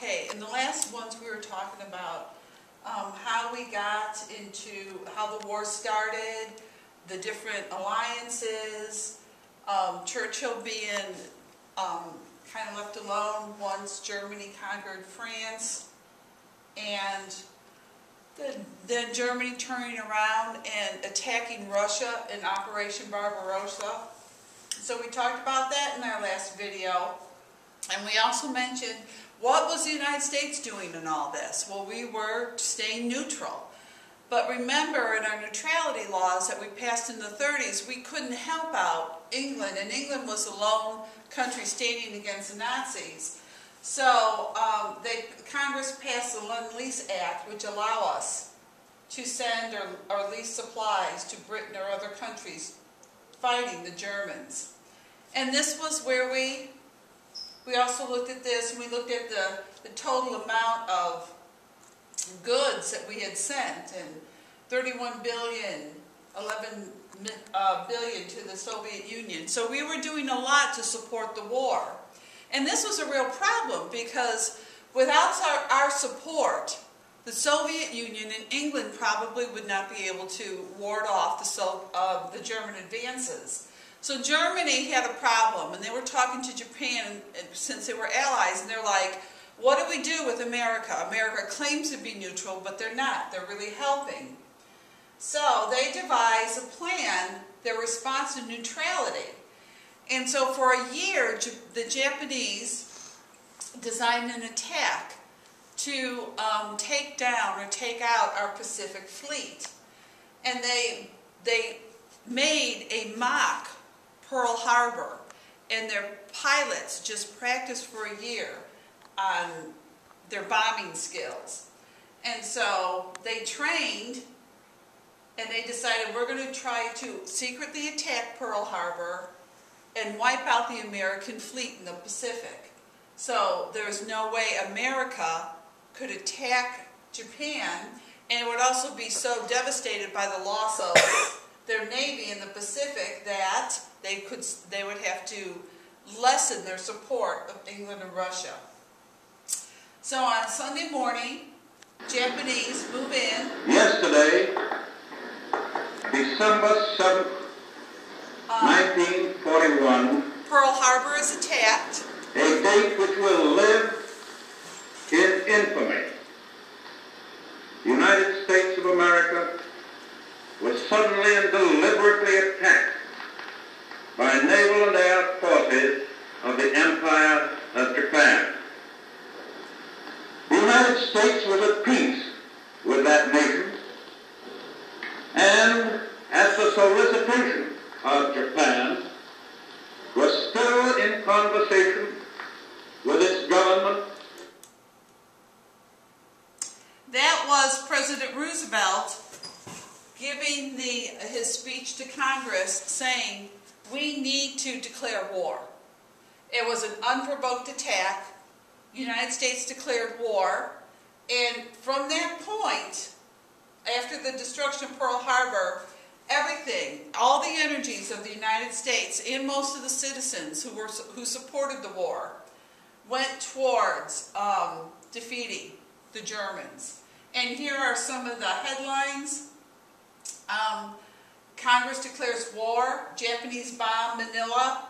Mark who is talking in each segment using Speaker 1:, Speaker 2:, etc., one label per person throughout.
Speaker 1: Okay, in the last ones we were talking about how we got into how the war started, the different alliances, Churchill being kind of left alone once Germany conquered France, and then Germany turning around and attacking Russia in Operation Barbarossa. So we talked about that in our last video, and we also mentioned what was the United States doing in all this. Well, we were staying neutral. But remember, in our neutrality laws that we passed in the 30s, we couldn't help out England, and England was the lone country standing against the Nazis. So Congress passed the Lend-Lease Act, which allow us to send or lease supplies to Britain or other countries fighting the Germans. And this was where we also looked at this, and we looked at the total amount of goods that we had sent, and 31 billion, 11 billion to the Soviet Union. So we were doing a lot to support the war. And this was a real problem because without our support, the Soviet Union and England probably would not be able to ward off the German advances. So Germany had a problem, and they were talking to Japan since they were allies, and they're like, what do we do with America? America claims to be neutral, but they're not. They're really helping. So they devised a plan, their response to neutrality. And so for a year, the Japanese designed an attack to take down or take out our Pacific Fleet. And they made a mock Pearl Harbor, and their pilots just practiced for a year on their bombing skills. And so they trained, and they decided we're going to try to secretly attack Pearl Harbor and wipe out the American fleet in the Pacific. So there's no way America could attack Japan, and it would also be so devastated by the loss of their navy in the Pacific that they would have to lessen their support of England and Russia. So on Sunday morning, Japanese move in.
Speaker 2: Yesterday, December 7th, 1941,
Speaker 1: Pearl Harbor is attacked.
Speaker 2: a date which will live in infamy. The United States of America was suddenly and deliberately attacked by naval and air forces of the Empire of Japan. The United States was at peace with that nation, and at the solicitation of Japan, was still in conversation with its government.
Speaker 1: That was President Roosevelt giving his speech to Congress saying, we need to declare war. It was an unprovoked attack. The United States declared war, and from that point, after the destruction of Pearl Harbor, everything, all the energies of the United States and most of the citizens who supported the war went towards defeating the Germans. And here are some of the headlines. Congress declares war, Japanese bomb Manila,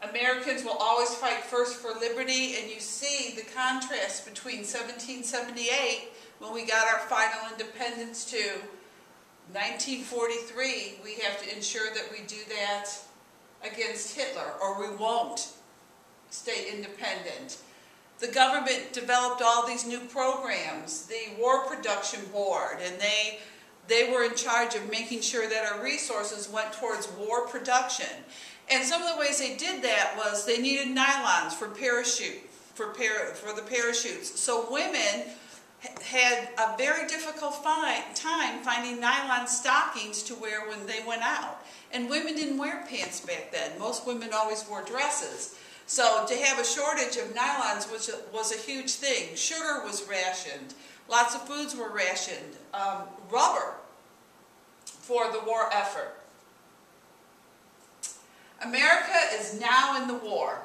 Speaker 1: Americans will always fight first for liberty, and you see the contrast between 1778, when we got our final independence, to 1943. We have to ensure that we do that against Hitler, or we won't stay independent. The government developed all these new programs, the War Production Board, and they were in charge of making sure that our resources went towards war production. And some of the ways they did that was they needed nylons for the parachutes. So women had a very difficult time finding nylon stockings to wear when they went out. And women didn't wear pants back then. Most women always wore dresses. So to have a shortage of nylons was a huge thing. Sugar was rationed. Lots of foods were rationed. Rubber for the war effort. America is now in the war.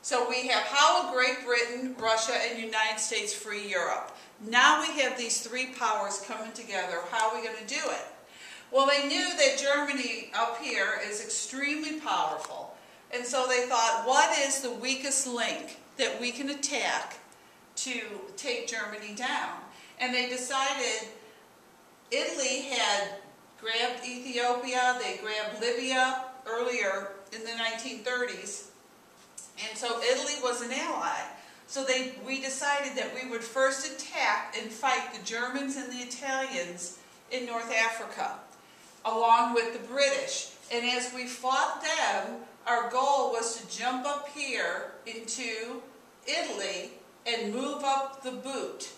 Speaker 1: So we have how will Great Britain, Russia, and United States free Europe? Now we have these three powers coming together. How are we going to do it? Well, they knew that Germany up here is extremely powerful. And so they thought, what is the weakest link that we can attack to take Germany down? And they decided Italy had grabbed Ethiopia, they grabbed Libya earlier in the 1930s. And so Italy was an ally. So we decided that we would first attack and fight the Germans and the Italians in North Africa, along with the British. And as we fought them, our goal was to jump up here into Italy and move up the boot,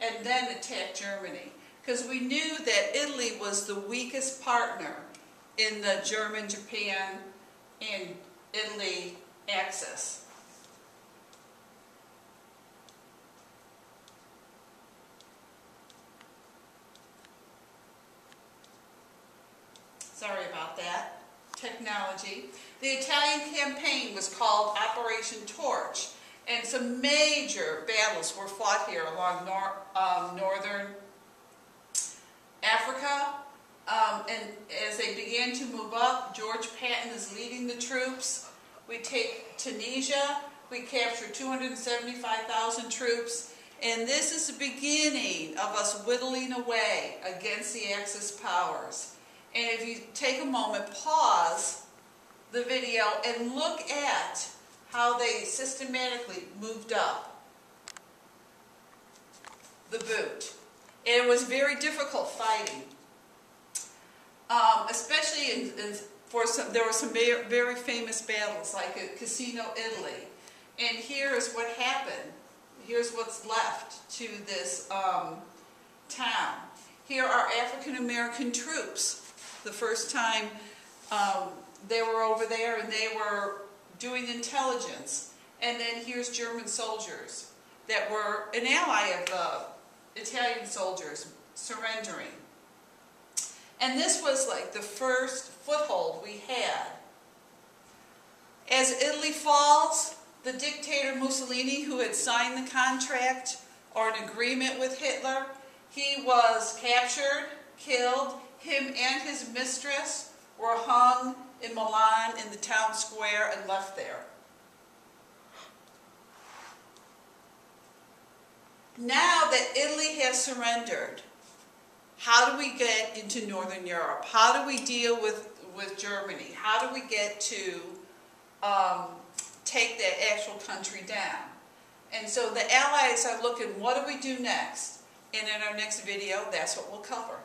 Speaker 1: and then attack Germany. Because we knew that Italy was the weakest partner in the German, Japan, and Italy axis. Sorry about that. Technology. The Italian campaign was called Operation Torch, and some major battles were fought here along northern Africa. And as they began to move up, George Patton is leading the troops. We take Tunisia. We capture 275,000 troops. And this is the beginning of us whittling away against the Axis powers. And if you take a moment, pause the video and look at how they systematically moved up the boot. And it was very difficult fighting. Especially there were some very famous battles, like at Cassino, Italy. And here's what happened. Here's what's left to this town. Here are African American troops. The first time they were over there, and they were doing intelligence. And then here's German soldiers that were an ally of the Italian soldiers surrendering. And this was like the first foothold we had. As Italy falls, the dictator Mussolini, who had signed the contract or an agreement with Hitler, he was captured, killed. Him and his mistress were hung in Milan in the town square and left there. Now that Italy has surrendered, how do we get into Northern Europe? How do we deal with Germany? How do we get to take that actual country down? And so the Allies are looking, what do we do next? And in our next video, that's what we'll cover.